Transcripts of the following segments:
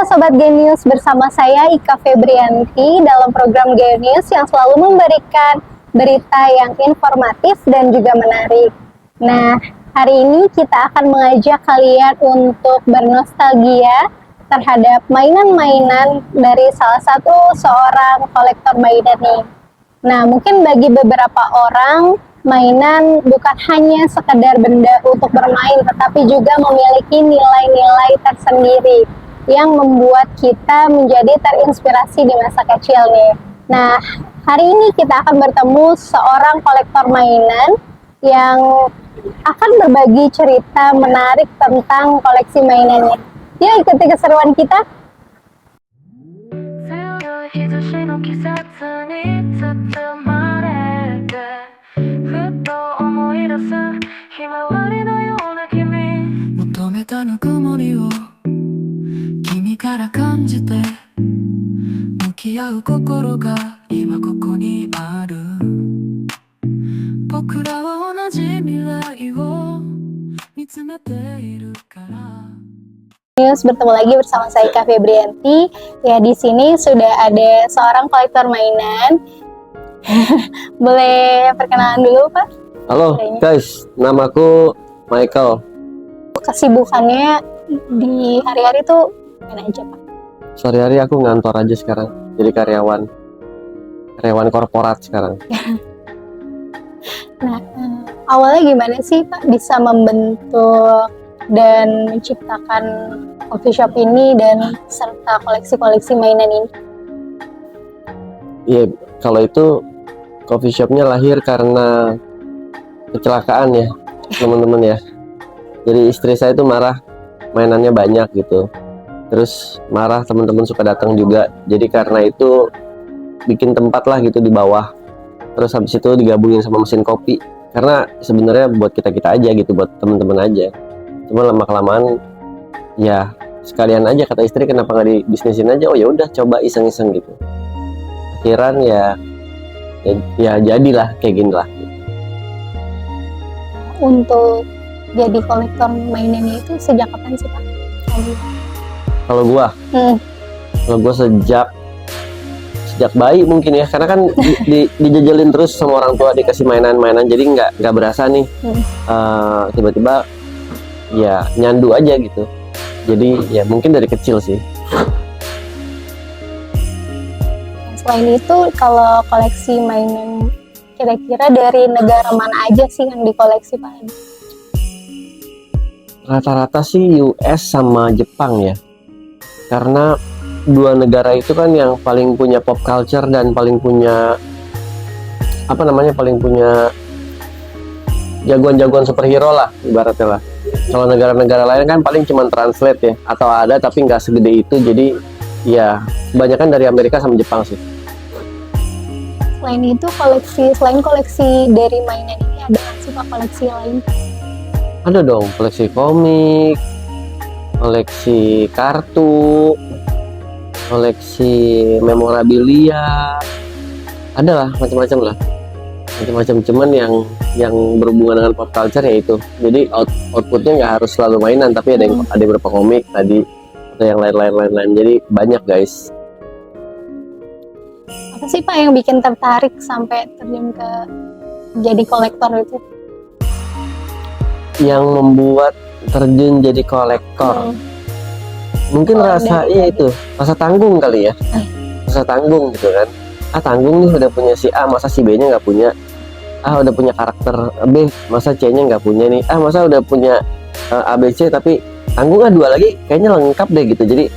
Sobat Genius, bersama saya Ika Febrianti dalam program Genius yang selalu memberikan berita yang informatif dan juga menarik. Nah, hari ini kita akan mengajak kalian untuk bernostalgia terhadap mainan-mainan dari salah satu seorang kolektor mainan nih. Nah, mungkin bagi beberapa orang, mainan bukan hanya sekedar benda untuk bermain, tetapi juga memiliki nilai-nilai tersendiri yang membuat kita menjadi terinspirasi di masa kecil nih. Nah, hari ini kita akan bertemu seorang kolektor mainan yang akan berbagi cerita menarik tentang koleksi mainannya. Yuk ikuti keseruan kita. News bertemu lagi bersama saya Ika Febrianti. Ya, di sini sudah ada seorang kolektor mainan. Boleh perkenalan dulu, Pak? Halo guys, namaku Michael. Kesibukannya di hari-hari tuh mana aja, Pak? Sehari-hari aku ngantor aja sekarang, jadi karyawan korporat sekarang. Nah, awalnya gimana sih Pak bisa membentuk dan menciptakan coffee shop ini dan serta koleksi-koleksi mainan ini? Iya, kalau itu coffee shopnya lahir karena kecelakaan ya, teman-teman ya. Jadi istri saya itu marah, mainannya banyak gitu. Terus marah, teman-teman suka datang juga. Jadi karena itu bikin tempat lah gitu di bawah. Terus habis itu digabungin sama mesin kopi. Karena sebenarnya buat kita-kita aja gitu, buat teman-teman aja. Cuma lama-kelamaan ya sekalian aja, kata istri, kenapa nggak dibisnisin aja? Oh ya udah, coba iseng-iseng gitu. Akhiran ya jadilah kayak gini lah. Untuk jadi kolektor mainannya itu sejak kapan sih Pak? Kalau gua sejak bayi mungkin ya, karena kan dijajalin terus sama orang tua, dikasih mainan-mainan, jadi nggak berasa nih. Tiba-tiba ya nyandu aja gitu. Jadi ya mungkin dari kecil sih. Selain itu, kalau koleksi mainan, kira-kira dari negara mana aja sih yang dikoleksi Pak? Rata-rata sih US sama Jepang ya, karena dua negara itu kan yang paling punya pop culture dan paling punya paling punya jagoan-jagoan superhero lah ibaratnya lah. Kalau negara-negara lain kan paling cuma translate ya, atau ada tapi nggak segede itu. Jadi ya kebanyakan dari Amerika sama Jepang sih. Selain itu, selain koleksi dari mainan ini, ada nggak sih Pak koleksi lain? Ada dong, koleksi komik, koleksi kartu, koleksi memorabilia, ada lah macam-macam lah, cuman yang berhubungan dengan pop culture ya itu. Jadi outputnya nggak harus selalu mainan, tapi ada beberapa komik tadi atau yang lain. Jadi banyak guys. Apa sih Pak yang bikin tertarik sampai terjun ke jadi kolektor itu? Yang membuat terjun jadi kolektor, mungkin rasanya itu rasa tanggung kali ya. Rasa tanggung gitu kan. Tanggung nih, udah punya si A, masa si B nya nggak punya. Udah punya karakter B, masa C nya nggak punya nih. Masa udah punya A, B, C, tapi tanggung dua lagi kayaknya lengkap deh gitu. Jadi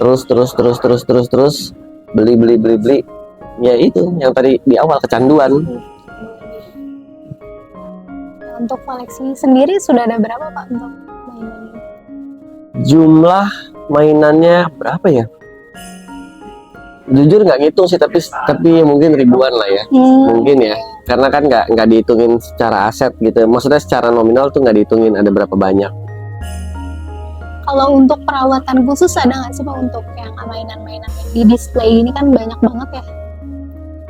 terus beli. Ya itu yang tadi di awal, kecanduan. Untuk koleksi sendiri sudah ada berapa Pak untuk mainannya? Jumlah mainannya berapa ya? Jujur nggak ngitung sih, tapi mungkin ribuan lah ya. Mungkin ya, karena kan nggak dihitungin secara aset gitu. Maksudnya secara nominal tuh nggak dihitungin ada berapa banyak. Kalau untuk perawatan khusus ada nggak sih Pak untuk yang mainan-mainan yang di display ini, kan banyak banget ya?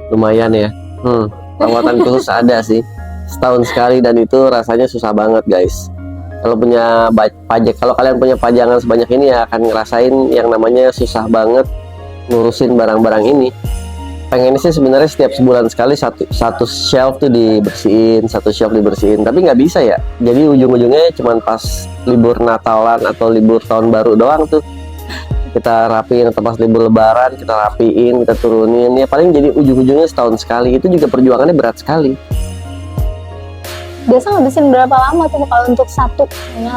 Lumayan ya. Perawatan khusus ada sih, setahun sekali, dan itu rasanya susah banget guys. Kalau punya pajak, kalau kalian punya pajangan sebanyak ini ya akan ngerasain yang namanya susah banget ngurusin barang-barang ini. Pengennya sih sebenarnya setiap sebulan sekali satu shelf tuh dibersihin, satu shelf dibersihin, tapi nggak bisa ya. Jadi ujung-ujungnya cuman pas libur Natalan atau libur tahun baru doang tuh kita rapiin, atau pas libur Lebaran kita rapiin, kita turunin. Ya paling jadi ujung-ujungnya setahun sekali. Itu juga perjuangannya berat sekali. Biasa ngabisin berapa lama tuh kalau untuk satu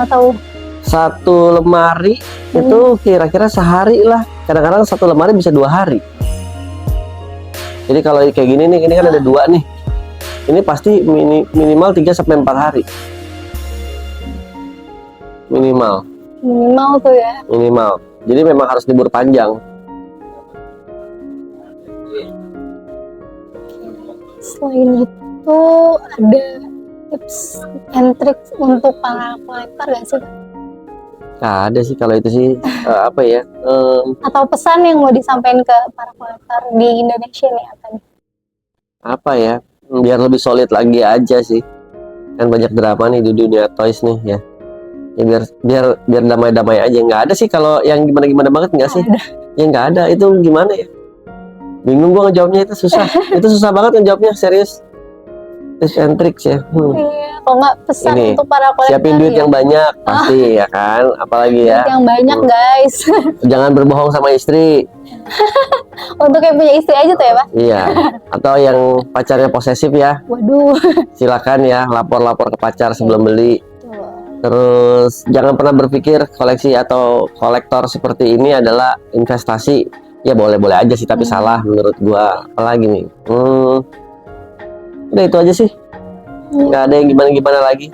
atau Satu lemari itu kira-kira sehari lah. Kadang-kadang satu lemari bisa 2 hari. Jadi kalau kayak gini nih, ini kan ada 2 nih. Ini pasti minimal 3-4 hari. Minimal tuh ya. Minimal. Jadi memang harus libur panjang. Selain itu ada tips and tricks untuk para kolektor gak sih? Nah, ada sih kalau itu sih apa ya? Atau pesan yang mau disampaikan ke para kolektor di Indonesia nih apa nih? Apa ya? Biar lebih solid lagi aja sih. Kan banyak drama nih di dunia toys nih ya. Ya biar damai-damai aja. Nggak ada sih kalau yang gimana-gimana banget, nggak sih? Ya nggak ada. Itu gimana ya? Bingung gua ngejawabnya, itu susah. Itu susah banget ngejawabnya, serius. Tips and tricks ya. Iya, kalau nggak pesan Ini, untuk para kolektor siapin duit ya. yang banyak pasti ya kan, apalagi ya. Duit yang banyak guys. Jangan berbohong sama istri. Untuk yang punya istri aja tuh ya Pak? Iya. Atau yang pacarnya posesif ya, Waduh. silakan ya lapor ke pacar sebelum beli. Tuh. Terus jangan pernah berpikir koleksi atau kolektor seperti ini adalah investasi. Ya boleh-boleh aja sih, tapi salah menurut gua. Apalagi nih, udah itu aja sih. Nggak ada yang gimana-gimana lagi.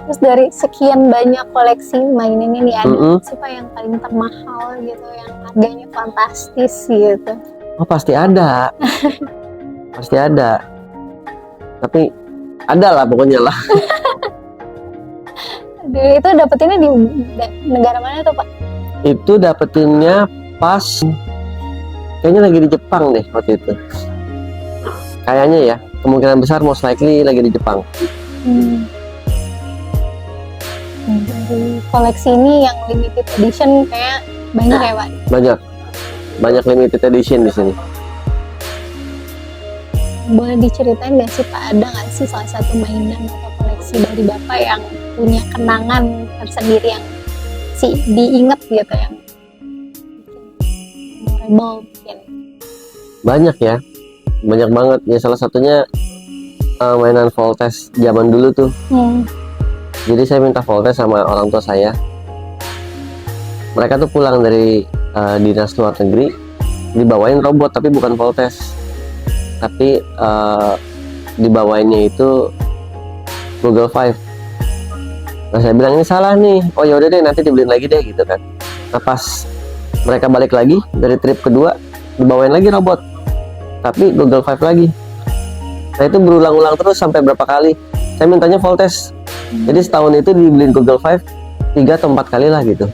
Terus dari sekian banyak koleksi mainan ini ada sih Pak yang paling termahal gitu, yang harganya fantastis gitu? Oh pasti ada. Pasti ada. Tapi ada lah pokoknya lah. Itu dapetinnya di negara mana tuh Pak? Itu dapetinnya pas kayaknya lagi di Jepang deh waktu itu. Kayaknya ya, kemungkinan besar most likely lagi di Jepang. Dari koleksi ini yang limited edition kayak banyak ya Pak? Banyak limited edition di sini. Boleh diceritain nggak sih Pak, ada nggak sih salah satu mainan atau koleksi dari Bapak yang punya kenangan tersendiri yang diingat gitu, yang memorable mungkin? Banyak ya, banyak banget ya. Salah satunya mainan Voltes zaman dulu tuh. Jadi saya minta Voltes sama orang tua saya. Mereka tuh pulang dari dinas luar negeri, dibawain robot tapi bukan Voltes, tapi dibawainnya itu Google Five. Nah saya bilang ini salah nih. Oh ya udah deh, nanti dibeliin lagi deh gitu kan. Nah pas mereka balik lagi dari trip kedua, dibawain lagi robot tapi Google Five lagi. Nah itu berulang-ulang terus sampai berapa kali saya mintanya Voltes. Jadi setahun itu dibeliin Google Five 3 atau 4 kali lah gitu.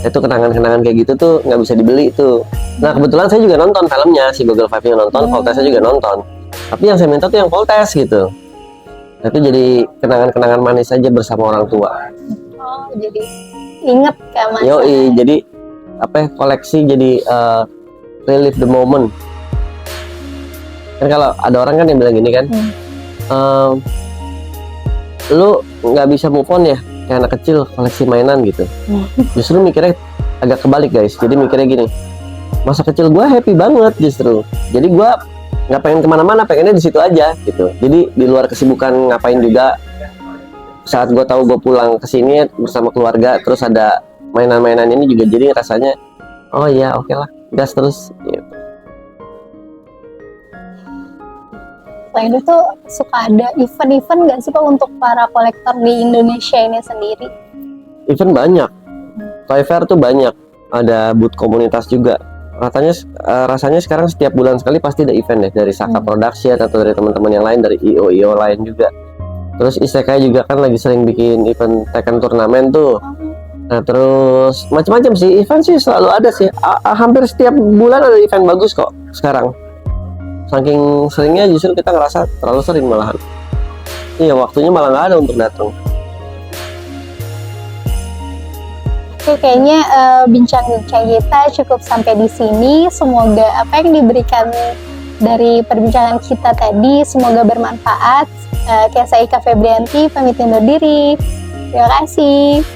Itu kenangan-kenangan kayak gitu tuh nggak bisa dibeli tuh. Nah kebetulan saya juga nonton filmnya, si Google Five-nya nonton, Voltesnya juga nonton. Tapi yang saya minta tuh yang Voltes gitu. Nah, itu jadi kenangan-kenangan manis aja bersama orang tua. Oh jadi inget kan Mas? Yoi, jadi apa ya, koleksi jadi relive the moment. Kan kalau ada orang kan yang bilang gini kan, lu nggak bisa move on ya kayak anak kecil koleksi mainan gitu. Justru mikirnya agak kebalik guys. Jadi mikirnya gini, masa kecil gue happy banget justru. Jadi gue nggak pengen kemana-mana, pengennya di situ aja gitu. Jadi di luar kesibukan ngapain juga, saat gue tahu gue pulang ke sini bersama keluarga, terus ada mainan-mainan ini juga, jadi rasanya oh iya oke lah, gas terus gitu. Selain itu suka ada event-event nggak sih Pak untuk para kolektor di Indonesia ini sendiri? Event banyak, Toy Fair tuh banyak, ada booth komunitas juga. Rasanya sekarang setiap bulan sekali pasti ada event deh, dari Saka Production atau dari teman-teman yang lain, dari IO lain juga. Terus Isekai juga kan lagi sering bikin event Tekken turnamen tuh. Nah terus macam-macam sih event sih selalu ada sih. Hampir setiap bulan ada event bagus kok sekarang. Saking seringnya justru kita ngerasa terlalu sering malahan. Iya waktunya malah nggak ada untuk datang. Oke, kayaknya bincang-bincang kita cukup sampai di sini. Semoga apa yang diberikan dari perbincangan kita tadi semoga bermanfaat. Saya Ika Febrianti pamit undur diri. Terima kasih.